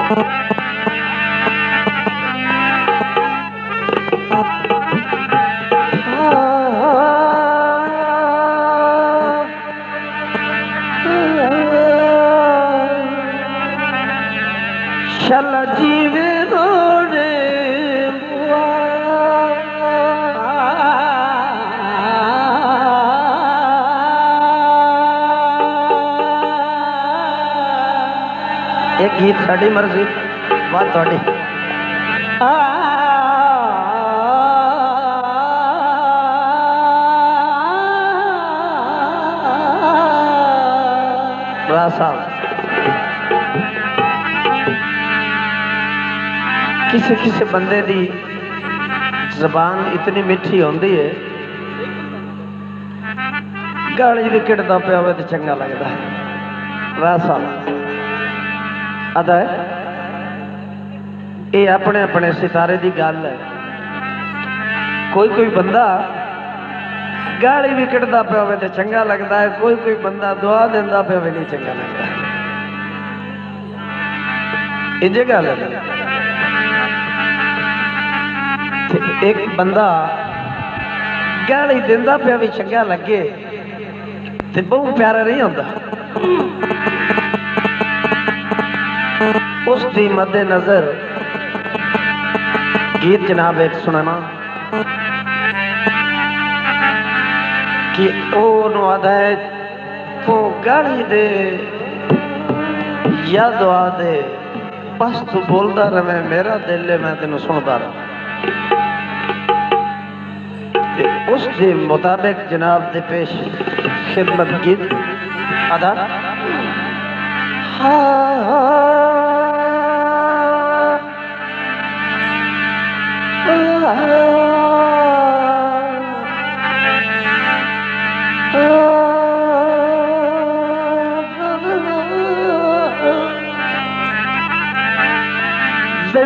चल जीवे रोड़े एक गीत साड़ी मर्जी बात थोड़ी किसी किसी बंदे दी जबान इतनी मीठी होंदी है गाली भी किड़दा पिया होवे तो चंगा लगता है। रासा अदा ये अपने अपने सितारे की गल है। कोई कोई बंदा गाली भी किड़दा पिया होवे तो चंगा लगता है, कोई कोई बंदा दुआ देंदा पिया होवे नहीं चंगा लगता है। इंजे गल है। एक बंदा गाली देंदा पिया भी चंगा लगे तो बहुत प्यारा नहीं होता। उसकी मद्देनजर गीत जनाब एक सुनाना कि ओ आदा है तो गाली दे या दुआ दे बस तू बोलता रहे मेरा दिल है मैं तेन सुनता रहा। उसके मुताबिक जनाब दे पेश खिदमत गीत अदा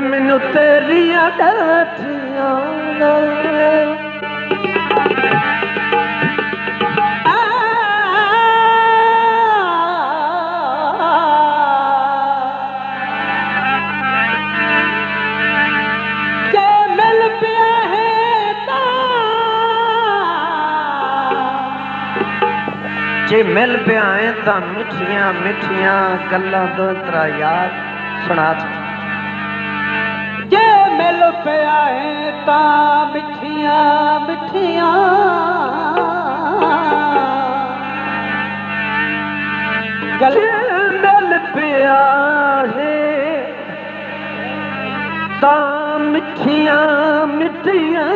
मैनू तेरिया डाठिया जे मिल पे आए तो मिठिया मिठिया गल्लां दो तरा यार सुना। जे मिल पे आए तो मिठिया मिठिया गल्लां मिल पे आए तो मिठिया मिठिया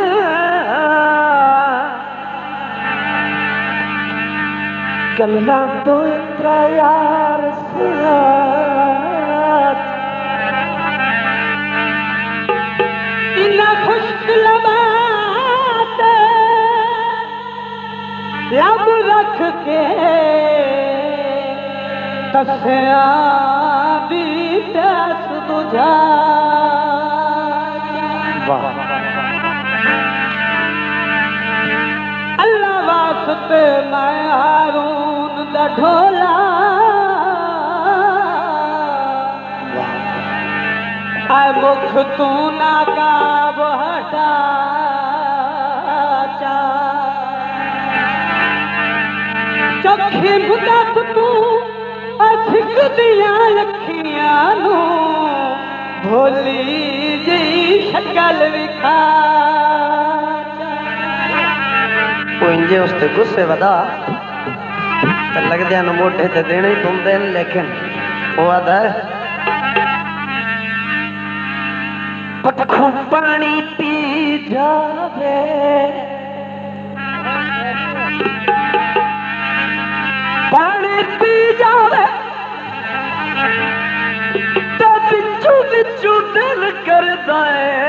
गल्लां दो तरा यार इन्ना खुश्क लबात लब रख के तस्या भी प्यास बुझा। अल्लाह वास्ते मैं हारून दा ढोला आए मुख तू ना काब हटा चौखी मुदत तू असिक दिया लखियां नू भोली जी शक्ल विखा इंजे उसते गुस्से वदा तो लगदे मोटे तो देने ही तुमदे लेकिन वो आदा पखू पानी पी जावे पानी पी जावे तो बिचू बिचू दिल करदा है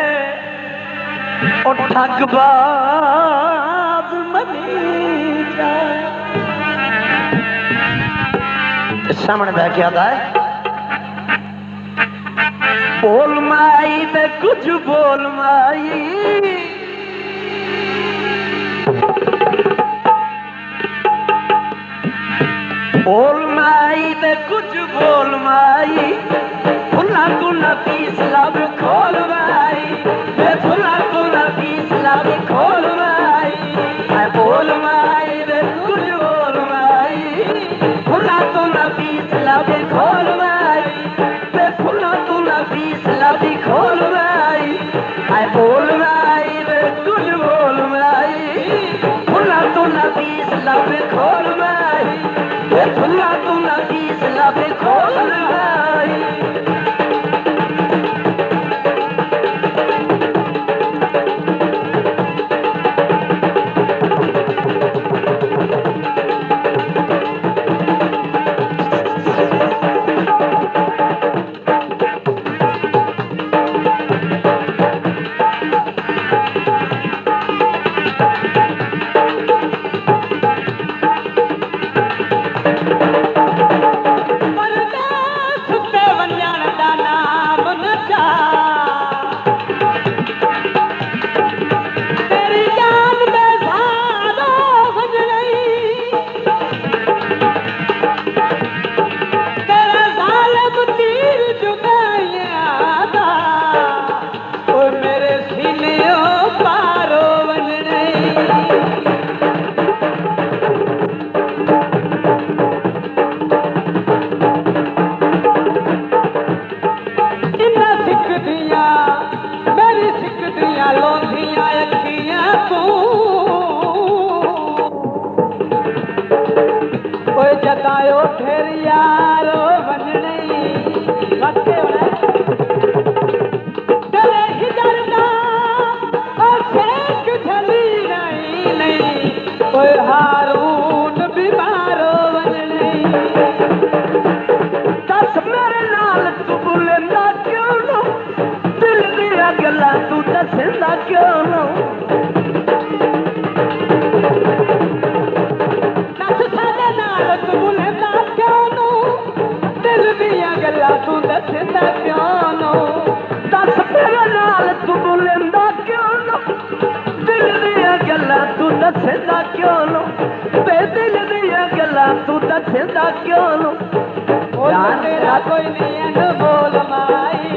और ठगबाज मनी जाए। सामने बह के आता है बोल माई दे कुछ बोल माई बोल माई दे कुछ बोल माई फुला नफीस लब खोल माई वे फुला तू नफीस लब खोल माई ऐ बोल माई वे कुछ बोल माई फुला तू नफीस लब खोल माई वे फुला तू नफीस लब खोल माई ऐ बोल माई वे कुछ बोल माई फुला तू नफीस लब खोल माई वे फुला तू नफीस लब खोल माई जतायो फिर यारो बनने तेरे हिजरना और फेंक झली नहीं कोई हारून बीमारो बनने दस मेरे नाल तू बोलेंदा क्यों नो दिल दिया गल्ला तू दसेंदा क्यों नो तू दसदा क्यों नो दस मेरे नाल तू बोलेंदा क्यों नो दिल दिया गल्ला तू दसदा क्यों नो बे दिल दिया गल्ला तू दसदा क्यों नो यार तेरा कोई नहीं अनमोल माई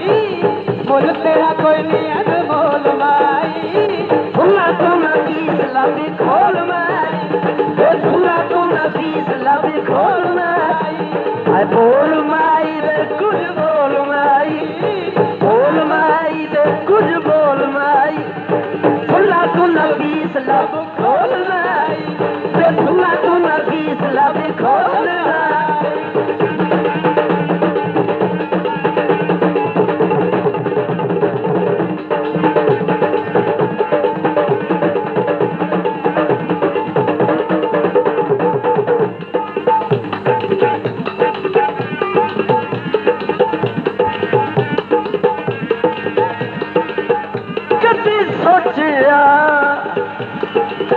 बोल तेरा कोई नहीं अनमोल माई फुला तू नफीस लब खोल माई फुला तू नफीस लब खोल माई ऐ बोल माई वे कुछ बोल माई वे कुछ बोल माई फुला तू नफीस लब खोल माई वे फुला तू नफीस लब खोल माई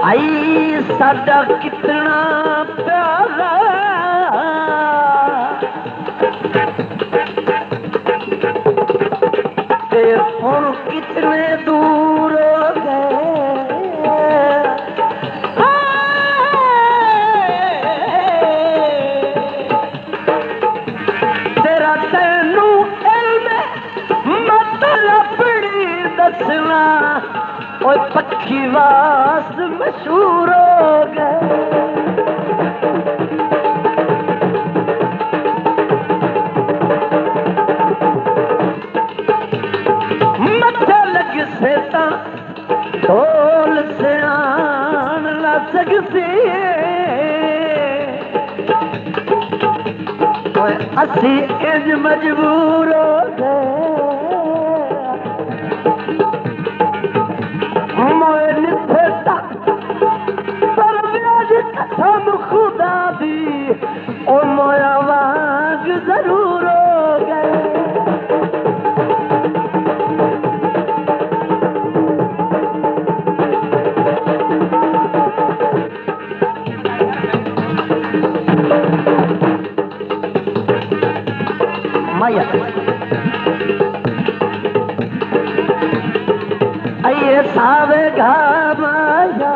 आई साडा कितना प्यारा ते हुण कितने दूर हो गए तेरा तैनू इल्म मतलब दसना और पक्षी वास मशहूर हो गए मत्थे लग से ढोल से आन ला सकती असी इंज मजबूर हो गए कसम खुदा दी ओ मोया वाग जरूर हो गए माया आइए सावे घा माया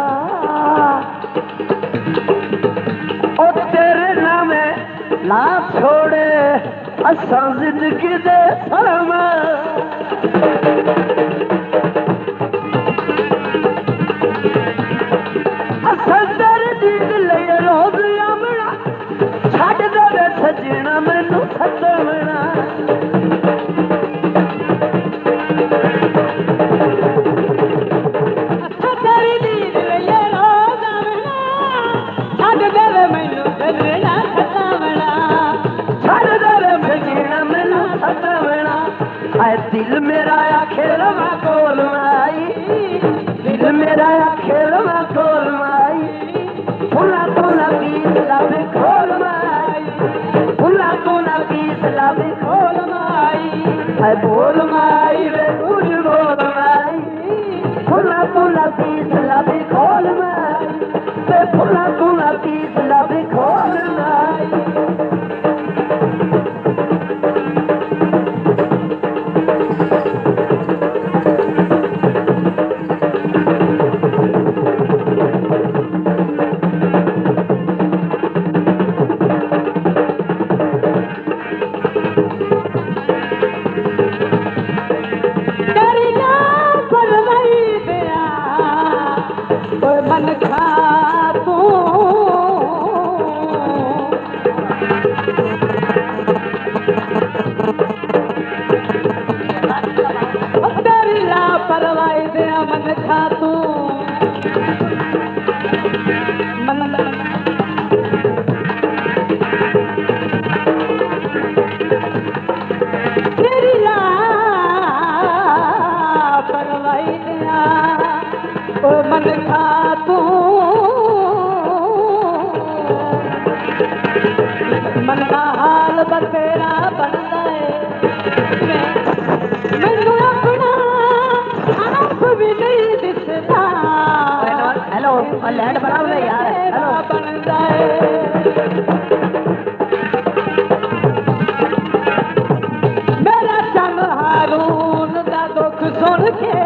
ला छोड़े असा जिंदगी दे फरमा आए दिल मेरा खेल में खोल माई, दिल मेरा खेल में खोल माई, फुला तो ना पीस लावे खोल माई, फुला तो ना पीस लावे खोल माई, आए बोल माई रे कुछ बोल माई, फुला तो ना पीस लावे खोल माई, फुला तो ना पीस लावे खोल माई। मन का हाल बतेरा बनता है, मैनू अपना आप भी नहीं दिसता। हेलो लैंड बना हुआ यार, हेलो बनता है। मेरा चंद हारून दा दुख सुन के